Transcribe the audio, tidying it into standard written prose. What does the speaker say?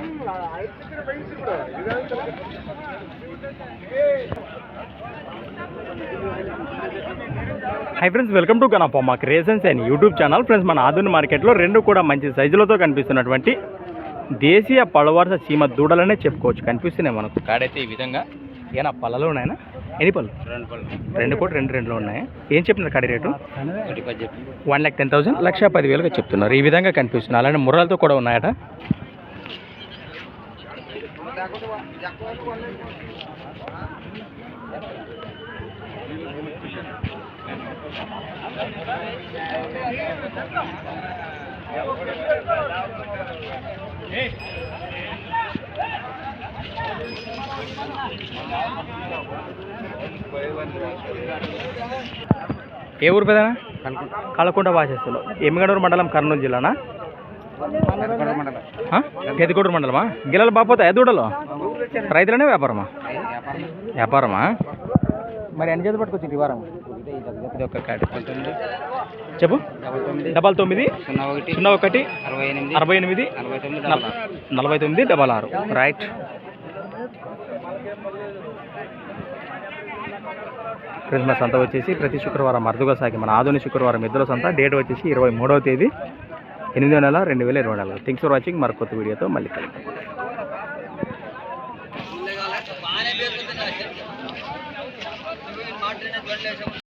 High friends, welcome to Ganapamma creations and YouTube channel. Friends, మన ఆధునిక మార్కెట్లో రెండు కూడా మంచి సైజులతో కనిపిస్తున్నటువంటి దేశీయ పళ్ళవరస చీమ దూడలనే చెప్పుకోవచ్చు. కనిపిస్తున్నాయి మనకు కాడైతే ఈ విధంగా. ఏనా పళ్ళలో ఉన్నాయన్నా? ఎన్ని పళ్ళు? రెండు కూడా రెండు ఉన్నాయి. ఏం చెప్తున్నారు కాడి రేటు? 1,10,000, 1,10,000 చెప్తున్నారు. ఈ విధంగా కనిపిస్తున్నాయి. అలానే ముర్రాలతో కూడా ఉన్నాయట. ఏ ఊరు పెదనా? కలకుంట వాసేస్తులు. ఎమ్మిగనూరు మండలం, కర్నూలు జిల్లానా? పెద్దగూడూరు మండలమా? గిల్లలు బాపోతాయి దూడలు? రైతులనే వ్యాపారమా? వ్యాపారమా? మరి ఎన్ని చేతులు పట్టుకొచ్చింది ఈ వారం? ఇది ఒక కార్డు చెప్పు. 99 01 68 49 66. రైట్. క్రిస్మస్ సంత వచ్చేసి ప్రతి శుక్రవారం అరుదుగా సాగి మన ఆధునిక శుక్రవారం ఎద్దుల సంత. డేట్ వచ్చేసి 23వ తేదీ 8వ నెల 2024. Thanks for watching. మరొక కొత్త వీడియోతో మళ్ళీ కలుద్దాం.